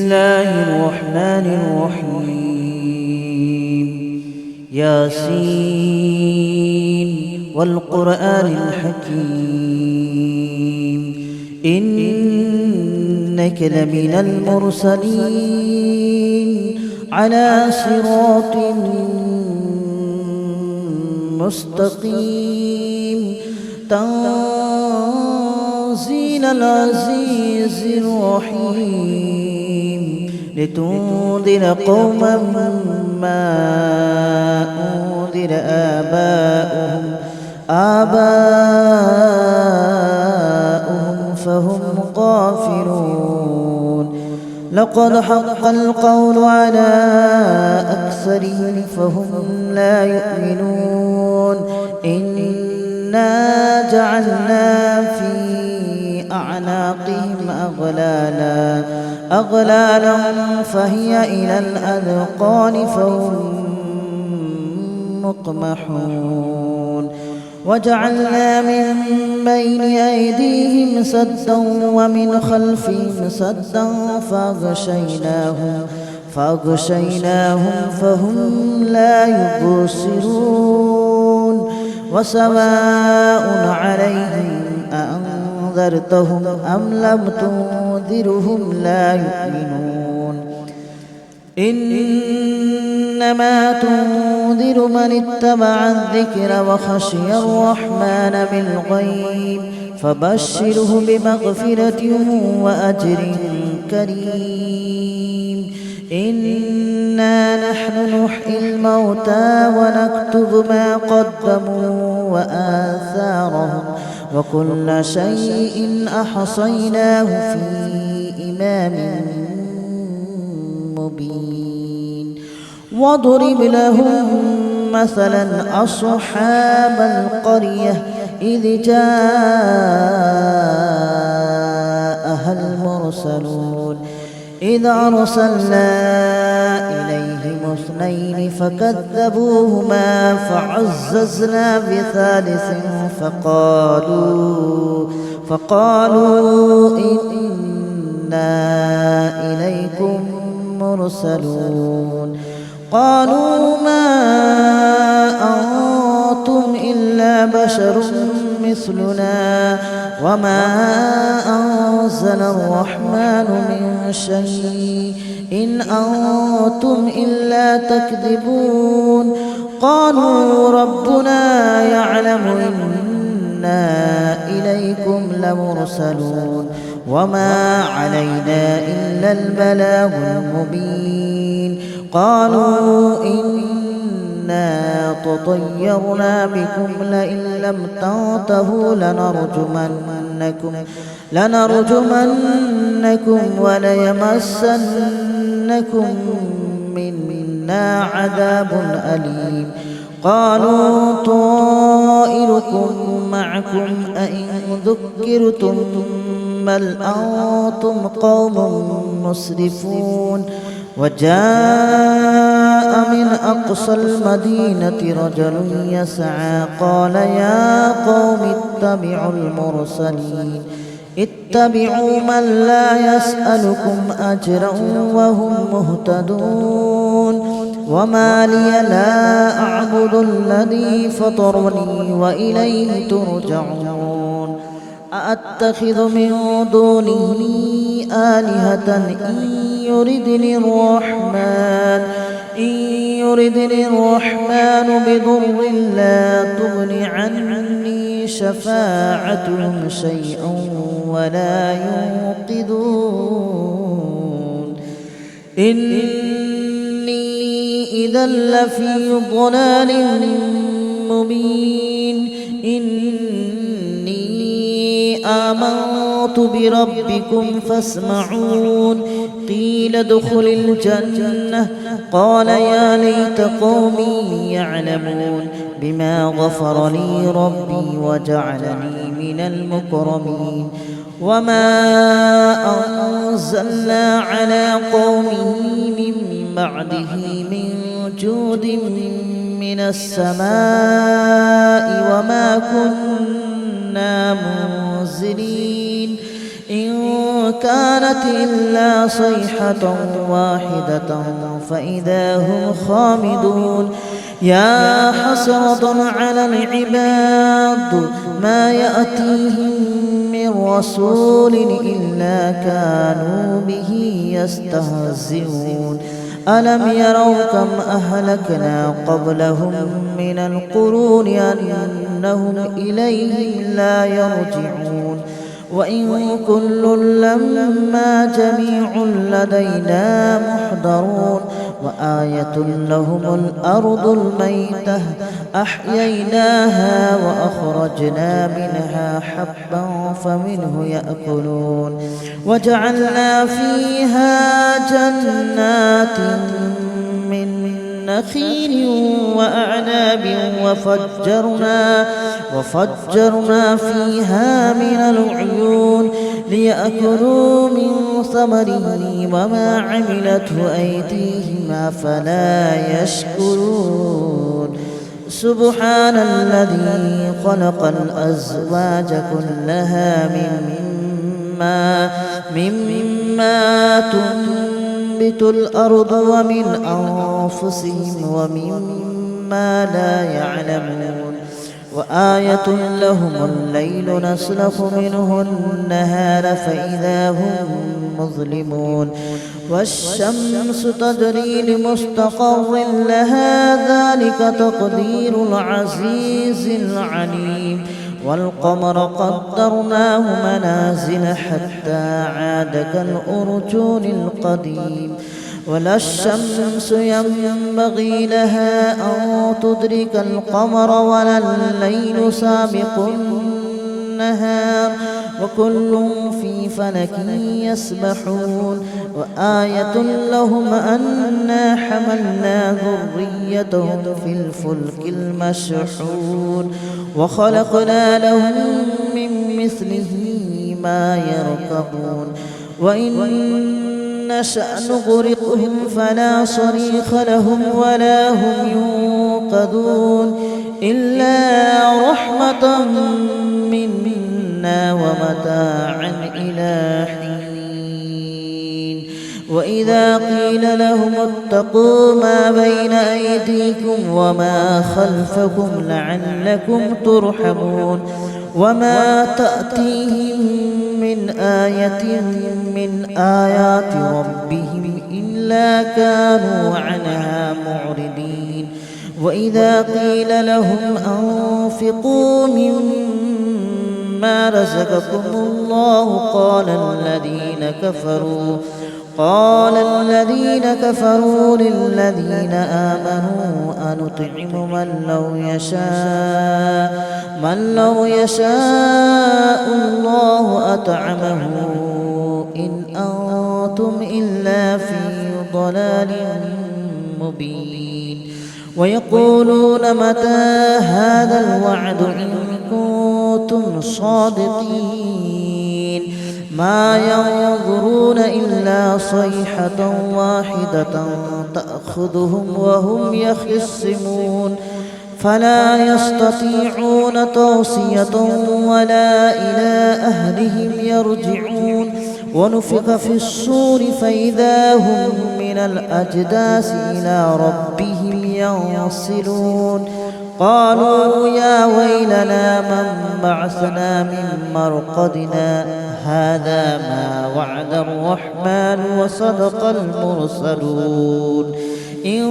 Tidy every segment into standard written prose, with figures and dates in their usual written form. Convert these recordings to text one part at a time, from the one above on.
الله الرحمن الرحيم. ياسين والقرآن الحكيم إنك لمن المرسلين على صراط مستقيم تنزيل العزيز الرحيم لتنذر قوما ما أنذر آباؤهم فهم غافلون. لقد حق القول على أكثرهم فهم لا يؤمنون. إنا جعلنا في أعناقهم أغلالا فهي إلى الأذقان فهم مقمحون. وجعلنا من بين أيديهم سدا ومن خلفهم سدا فأغشيناهم فهم لا يبصرون. وسواء عليهم أأنذرتهم أم لم تنذرهم لا يؤمنون. إنما تنذر من اتبع الذكر وخشي الرحمن بالغيب فبشره بمغفرة وأجر كريم. إنا نحن نحيي الموتى ونكتب ما قدموا وآثارهم وكل شيء أحصيناه في إمام مبين. واضرب لهم مثلا أصحاب القرية إذ جاءها المرسلون إذ أرسلنا إليهم اثنين فكذبوهما فعززنا بثالث فقالوا إنا إليكم مرسلون. قالوا ما أنتم إلا بشر مثلنا وما أنزل الرحمن من شيء إن أنتم إلا تكذبون. قالوا ربنا يعلم إنا إليكم لمرسلون وما علينا إلا البلاغ المبين. قالوا إنا تطيرنا بكم لئن لم تنتهوا لنرجمنكم وليمسنكم منا عذاب أليم. قالوا طائركم معكم أئن ذكرتم بل أنتم قوم مسرفون. وجاء من أقصى المدينة رجل يسعى قال يا قوم اتبعوا من لا يسألكم أجرا وهم مهتدون. وما لي لا أعبد الذي فطرني وإليه ترجعون. أأتخذ من دونه آلهة إن يردني الرحمن بضر لا تغن عني شفاعتهم شيئا ولا ينقذون. إني إذا لفي ضلال مبين. إني آمنت بربكم فاسمعون. قيل ادخل الجنة قال يا ليت قومي يعلمون بما غفر لي ربي وجعلني من المكرمين. وما أنزلنا على قومه من بعده من جود من السماء وما كنا منزلين. إن كانت إلا صيحة واحدة فإذا هم خامدون يا حسرة على العباد ما يأتيهم من رسول إلا كانوا به يستهزئون ألم يروا كم أهلكنا قبلهم من القرون أنهم إليهم لا يرجعون وإن كل لما جميع لدينا محضرون وآية لهم الأرض الميتة أحييناها وأخرجنا منها حبا فمنه يأكلون وجعلنا فيها جنات من نخيل وأعناب وفجرنا فيها من العيون ليأكلوا من ثمره وما عملته أيديهم أفلا يشكرون سبحان الذي خلق الأزواج كلها مما تنبت الأرض ومن أنفسهم ومما لا يعلمون وآية لهم الليل نسلخ منه النهار فإذا هم مظلمون والشمس تجري لمستقر لها ذلك تقدير العزيز العليم والقمر قدرناه منازل حتى عاد كالأرجون القديم ولا الشمس ينبغي لها أن تدرك القمر ولا الليل سابق النهار وكل في فلك يسبحون وآية لهم أنا حملنا ذريتهم في الفلك المشحون وخلقنا لهم من مثله ما يركبون وإن نشأ نغرقهم فلا صريخ لهم ولا هم ينقذون إلا رحمة منا ومتاعا إلى حين وإذا قيل لهم اتقوا ما بين أيديكم وما خلفكم لعلكم ترحمون وما تأتيهم من آية من آيات ربهم إلا كانوا عنها معرضين وإذا قيل لهم أنفقوا مما رزقكم الله قال الذين كفروا للذين آمنوا أنطعم من لو يشاء الله أطعمه إن أنتم إلا في ضلال مبين ويقولون متى هذا الوعد إن كنتم صادقين ما ينظرون إلا صيحة واحدة تأخذهم وهم يخصمون فلا يستطيعون توصية ولا إلى أهلهم يرجعون ونفخ في الصور فإذا هم من الأجداث إلى ربهم ينسلون قالوا يا ويلنا من بعثنا من مرقدنا هذا ما وعد الرحمن وصدق المرسلون إن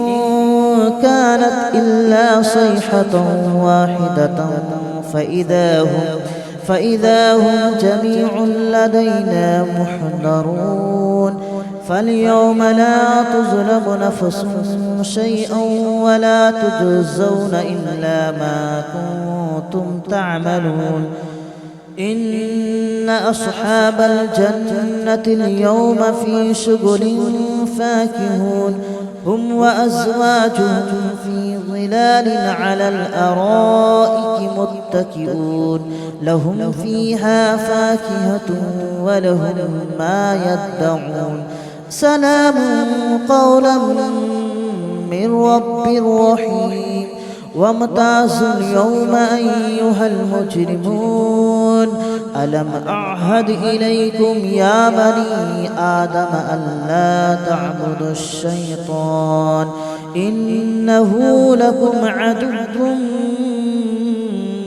كانت إلا صيحة واحدة فإذا هم جميع لدينا محضرون فاليوم لا تظلم نفس شيئا ولا تجزون إلا ما كنتم تعملون إن أصحاب الجنة اليوم في شغل فاكهون هم وأزواجهم في ظلال على الأرائك متكئون لهم فيها فاكهة ولهم ما يدعون سلام قولا من رب رحيم وامتازوا اليوم أيها المجرمون ألم أعهد إليكم يا بني آدم ألا تعبدوا الشيطان إنه لكم عدو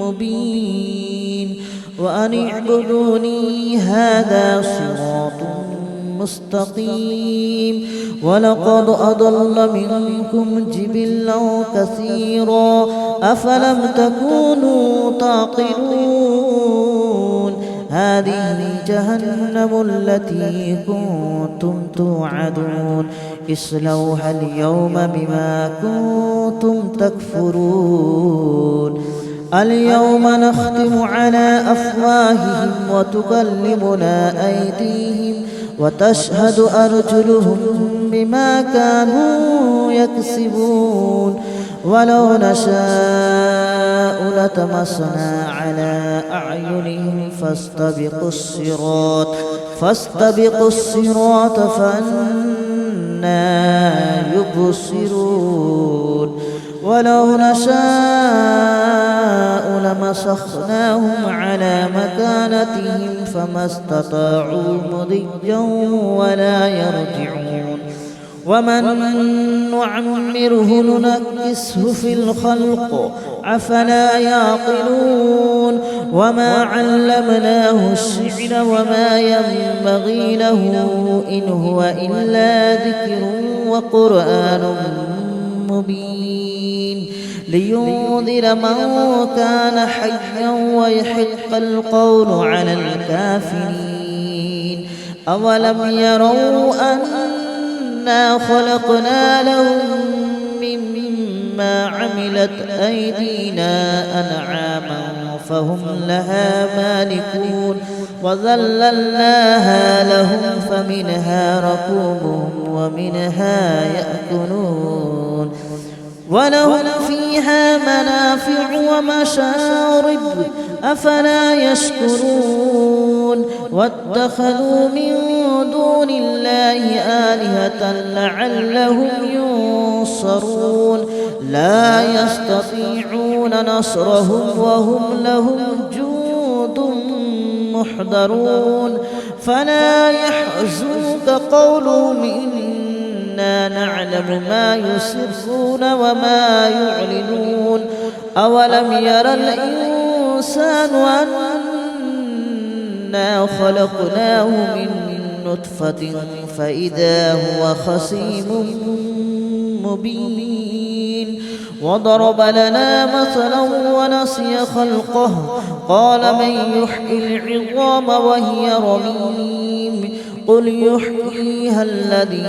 مبين وأن اعبدوني هذا صراط مستقيم ولقد أضل منكم جبلا كثيرا أفلم تكونوا تعقلون هذه جهنم التي كنتم توعدون اصلوها اليوم بما كنتم تكفرون اليوم نختم على أفواههم وتكلمنا أيديهم وتشهد أرجلهم بما كانوا يكسبون ولو نشاء لطمسنا على أعينهم فاستبقوا الصراط فأنى يبصرون ولو نشاء لمسخناهم على مكانتهم فما استطاعوا مضيا ولا يرجعون ومن نعمره ننكسه في الخلق أفلا يعقلون وما علمناه الشعر وما ينبغي له إن هو إلا ذكر وقرآن مبين لينذر من كان حيا ويحق القول على الكافرين أولم يروا أنا خلقنا لهم مما عملت أيدينا أنعاما فهم لها مالكون وذللناها لهم فمنها ركوبهم ومنها يأكلون ولهم فيها منافع ومشارب أفلا يشكرون واتخذوا من دون الله آلهة لعلهم ينصرون لا يستطيعون نصرهم وهم لهم جند محضرون فلا يحزنك قولهم إنا نعلم ما يسرون وما يعلنون أولم ير الإنسان أنا خلقناه من نطفة فإذا هو خصيم مبين وضرب لنا مثلا ونسي خلقه قال من يحيي العظام وهي رميم قل يحييها الذي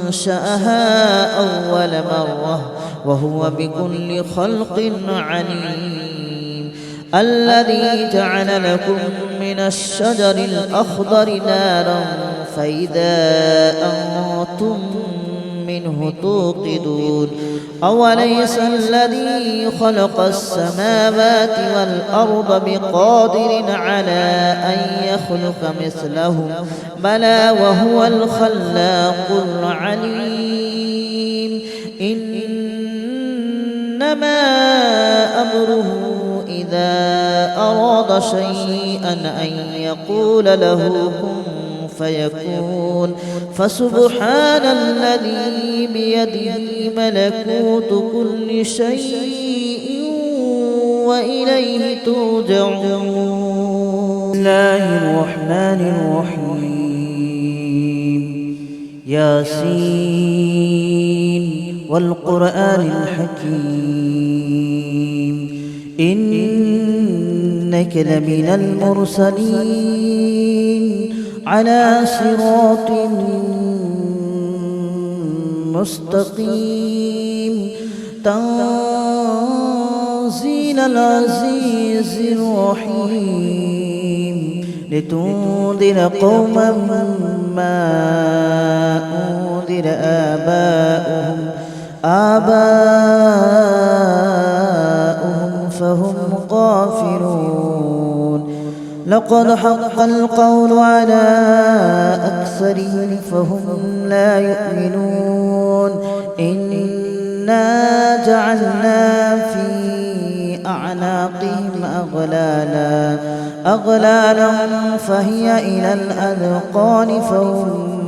أنشأها أول مرة وهو بكل خلق عليم الذي جعل لكم من الشجر الأخضر نارا فإذا أنتم منه توقدون أوليس الذي خلق السماوات والأرض بقادر على أن يخلق مثلهم بلى وهو الخلاق العليم إنما أمره إذا أراد شيئا أن يقول له كن فيكون فسبحان الذي بيده ملكوت كل شيء وإليه ترجعون. بسم الله الرحمن الرحيم ياسين والقرآن الحكيم إنك لمن المرسلين على صراط مستقيم تنزيل العزيز الرحيم لتنذر قوما ما أنذر آباؤهم فهم غافلون لقد حق القول على أكثرهم فهم لا يؤمنون إنا جعلنا في أعناقهم أغلالا فهي إلى الأذقان فهم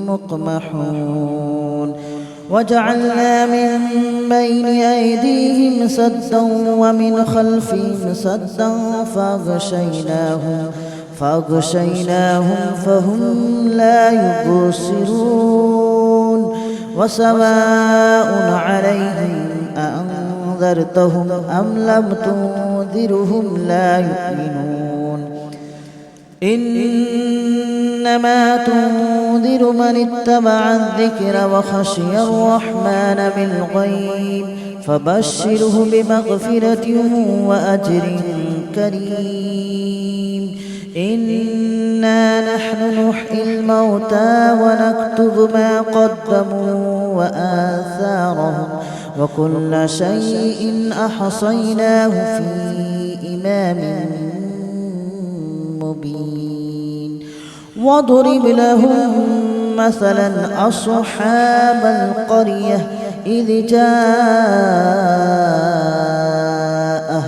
مقمحون وجعلنا من بين أيديهم سدا ومن خلفهم سدا فأغشيناهم فهم لا يبصرون وسواء عليهم أأنذرتهم أم لم تنذرهم لا يؤمنون إنما تنذر من اتبع الذكر وخشي الرحمن بالغيب فبشره بمغفرة وأجر كريم إنا نحن نحيي الموتى ونكتب ما قدموا وآثارهم وكل شيء أحصيناه في إمام مبين واضرب لهم مثلا أصحاب القرية إذ جاءها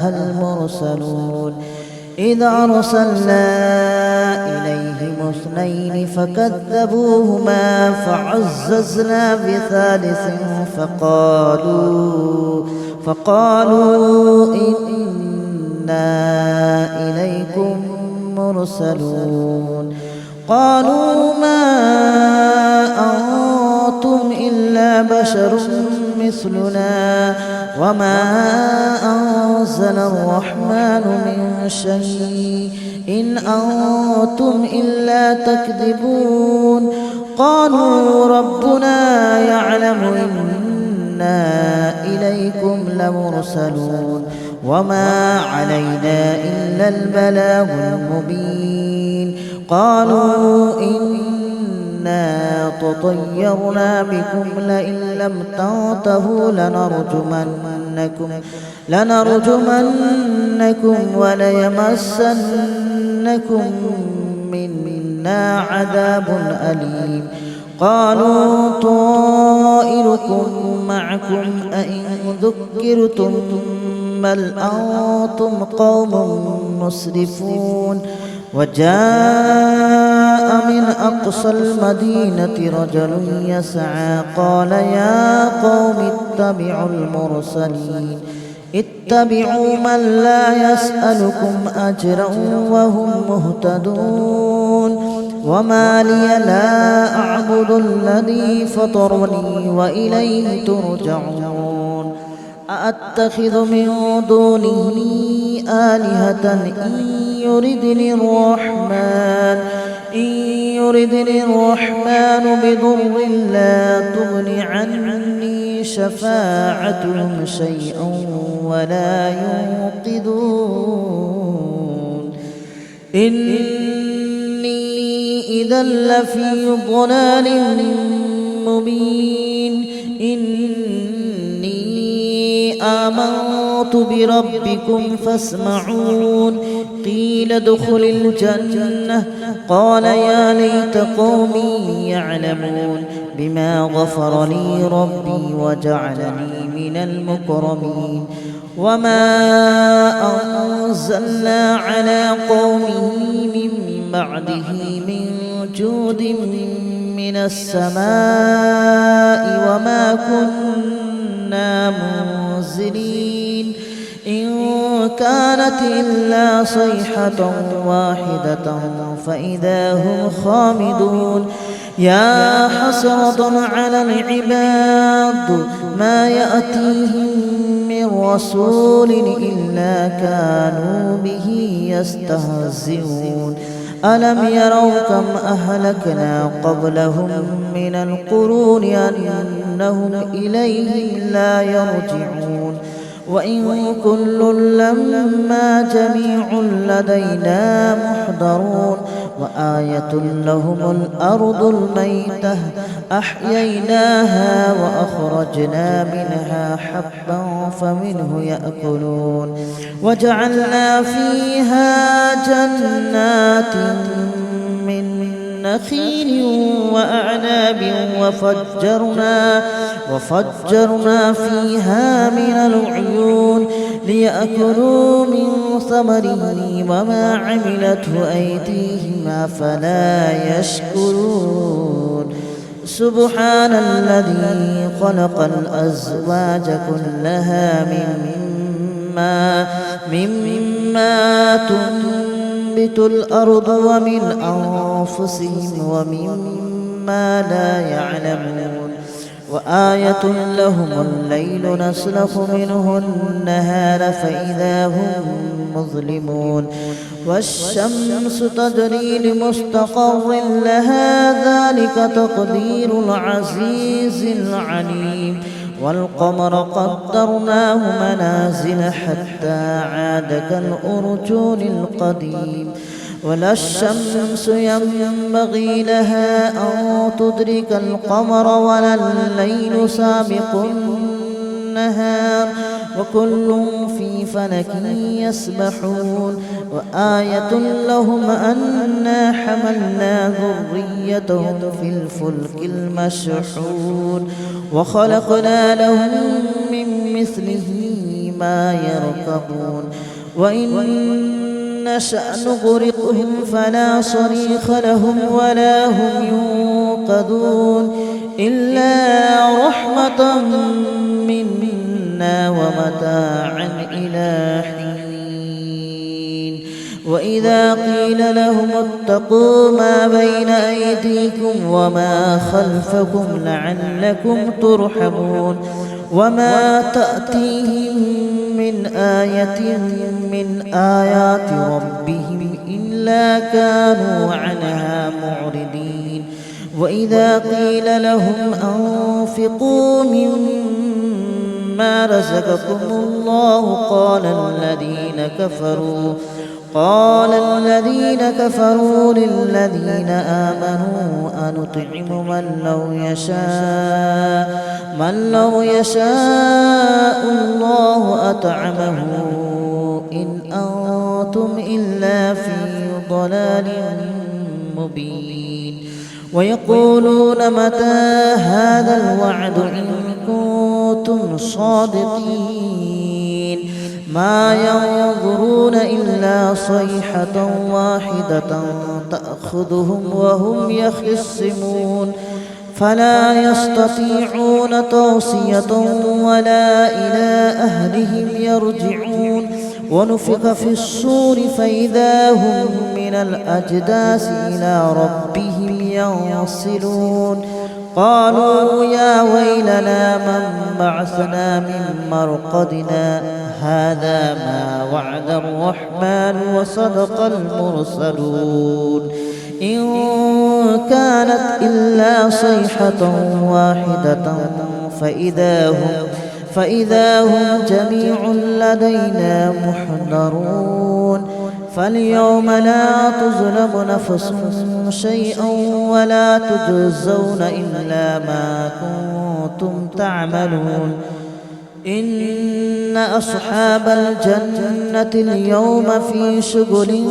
المرسلون إذ أرسلنا إليهم اثنين فكذبوهما فعززنا بثالث فقالوا إنا إليكم مرسلون قالوا ما أنتم إلا بشر مثلنا وما أنزل الرحمن من شيء إن أنتم إلا تكذبون قالوا ربنا يعلم إنا إليكم لمرسلون وما علينا إلا البلاغ المبين قالوا إنا تطيرنا بكم لئن لم تنتهوا لنرجمنكم وليمسنكم منا عذاب أليم قالوا طائركم معكم أئن ذكرتم بل أنتم قوم مسرفون وجاء من أقصى المدينة رجل يسعى قال يا قوم اتبعوا من لا يسألكم أجرا وهم مهتدون وما لي لا أعبد الذي فطرني وإليه ترجعون أأتخذ من دونه آلهة إن يردني الرحمن بضر لا تغن عني شفاعتهم شيئا ولا ينقذون إني إذا لفي ضلال مبين آمنت بربكم فاسمعون قيل ادخل الجنة قال يا ليت قومي يعلمون بما غفر لي ربي وجعلني من المكرمين وما أنزلنا على قومه من بعده من جود من السماء وما كنا منزلين إن كانت إلا صيحة واحدة فإذا هم خامدون يا حسرة على العباد ما يأتيهم من رسول إلا كانوا به يستهزئون ألم يروا كم أهلكنا قبلهم من القرون أنهم إليهم لا يرجعون وإن كل لما جميع لدينا محضرون وآية لهم الأرض الميتة أحييناها وأخرجنا منها حبا فمنه يأكلون وجعلنا فيها جنات من نخيل وأعناب وفجرنا فيها من العيون ليأكلوا من ثمره وما عملته أيديهم أفلا يشكرون سبحان الذي خلق الأزواج كلها مما تنبت الأرض ومن أنفسهم ومما لا يعلمون وآية لهم الليل نسلخ منه النهار فإذا هم مظلمون والشمس تجري لمستقر لها ذلك تقدير العزيز العليم والقمر قدرناه منازل حتى عاد كالأرجون القديم ولا الشمس ينبغي لها أن تدرك القمر ولا الليل سابق النهار وكل في فلك يسبحون وآية لهم أنا حملنا ذريتهم في الفلك المشحون وخلقنا لهم من مثله ما يركبون وإن نشأ نغرقهم فلا صريخ لهم ولا هم ينقذون إلا رحمة منا ومتاعا إلى حين وإذا قيل لهم اتقوا ما بين أيديكم وما خلفكم لعلكم ترحمون وما تأتيهم من آية من آيات ربهم إلا كانوا عنها معرضين وإذا قيل لهم أنفقوا مما رزقكم الله قال الذين كفروا للذين آمنوا أنطعم من لو يشاء الله أطعمه إن أنتم إلا في ضلال مبين ويقولون متى هذا الوعد إن كنتم صادقين ما ينظرون إلا صيحة واحدة تأخذهم وهم يخصمون فلا يستطيعون توصية ولا إلى أهلهم يرجعون ونفخ في الصور فإذا هم من الأجداث إلى ربهم ينصلون قالوا يا ويلنا من بعثنا من مرقدنا هذا ما وعد الرحمن وصدق المرسلون إن كانت إلا صيحة واحدة فإذا هم جميع لدينا محضرون فاليوم لا تظلم نفس شيئا ولا تجزون إلا ما كنتم تعملون إن أصحاب الجنة اليوم في شغل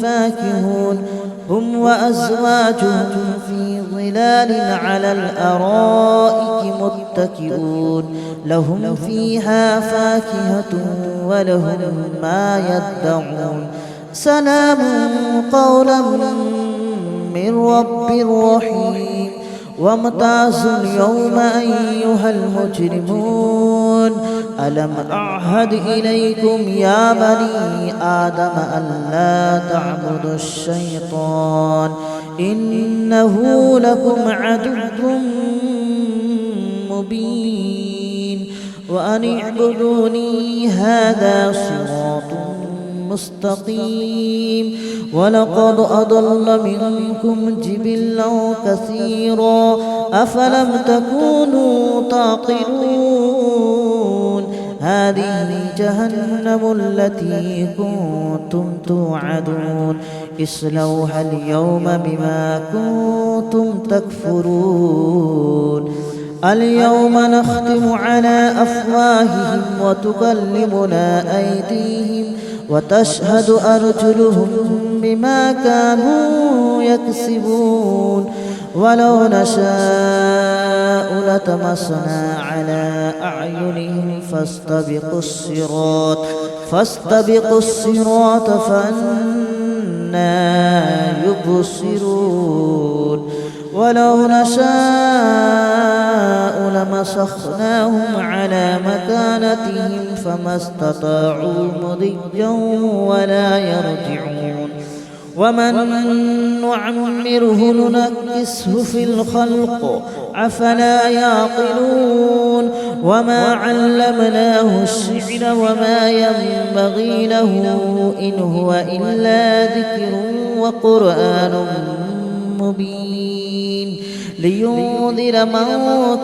فاكهون هم وأزواجهم في ظلال على الأرائك متكئون لهم فيها فاكهة ولهم ما يدعون سلام قولا من رب رحيم وامتازوا اليوم أيها المجرمون ألم أعهد إليكم يا بني آدم ألا تعبدوا الشيطان إنه لكم عدو مبين وأن اعبدوني هذا صراط مستقيم ولقد أضل منكم جبلا كثيرا أفلم تكونوا تعقلون هذه جهنم التي كنتم توعدون اصلوها اليوم بما كنتم تكفرون اليوم نختم على أفواههم وتكلمنا أيديهم وتشهد أرجلهم بما كانوا يكسبون ولو نشاء لطمسنا على أعينهم فاستبقوا الصراط فأنى يبصرون ولو نشاء لمسخناهم على مكانتهم فما استطاعوا مضيا ولا يرجعون ومن نعمره ننكسه في الخلق أفلا يعقلون وما علمناه الشعر وما ينبغي له إن هو إلا ذكر وقرآن مبين لينذر من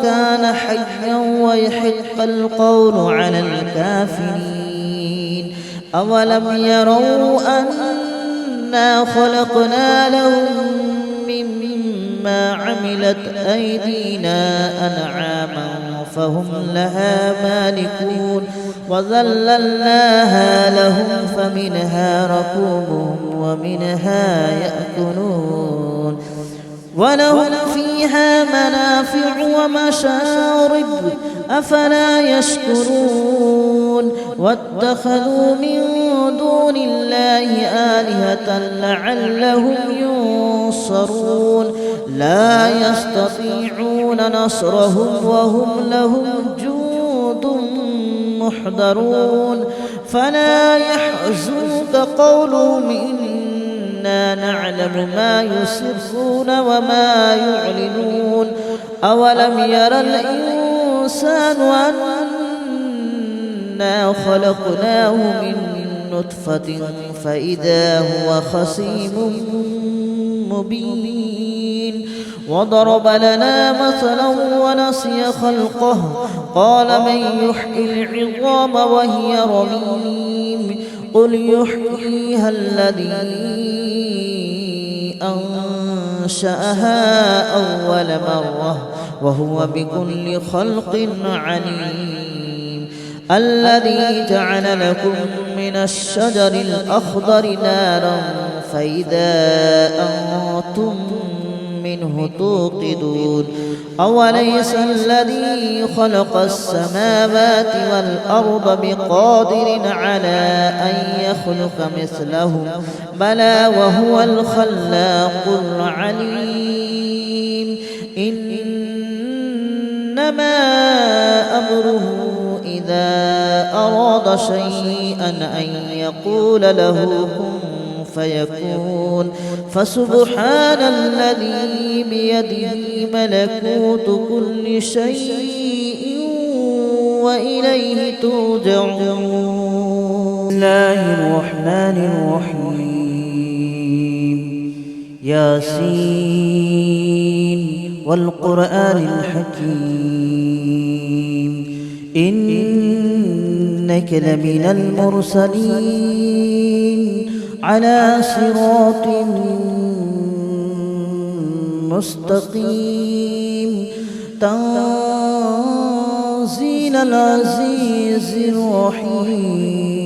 كان حيا ويحق القول على الكافرين أولم يروا أنا خلقنا لهم مما عملت أيدينا أنعاما فهم لها مالكون وذللناها لهم فمنها ركوبهم ومنها يأكلون ولهم فيها منافع ومشارب أفلا يشكرون واتخذوا من دون الله آلهة لعلهم ينصرون لا يستطيعون نصرهم وهم لهم جند محضرون فلا يحزنك قولهم إنا نعلم ما يسرون وما يعلنون أولم ير الإنسان أنا خلقناه من نطفة فإذا هو خصيم مبين وضرب لنا مثلا ونسي خلقه قال من يحيي العظام وهي رميم قل يحييها الذي أنشأها أول مرة وهو بكل خلق عليم الذي جعل لكم من الشجر الأخضر نارا فإذا أنتم منه توقدون أوليس الذي خلق السماوات والأرض بقادر على أن يخلق مثلهم بلى وهو الخلاق العليم إنما أمره إذا أراد شيئا أن يقول له كن فيكون فسبحان الذي بيده ملكوت كل شيء وإليه ترجعون. بسم الله الرحمن الرحيم ياسين والقرآن الحكيم إنك لمن المرسلين على صراط مستقيم تنزيل العزيز الرحيم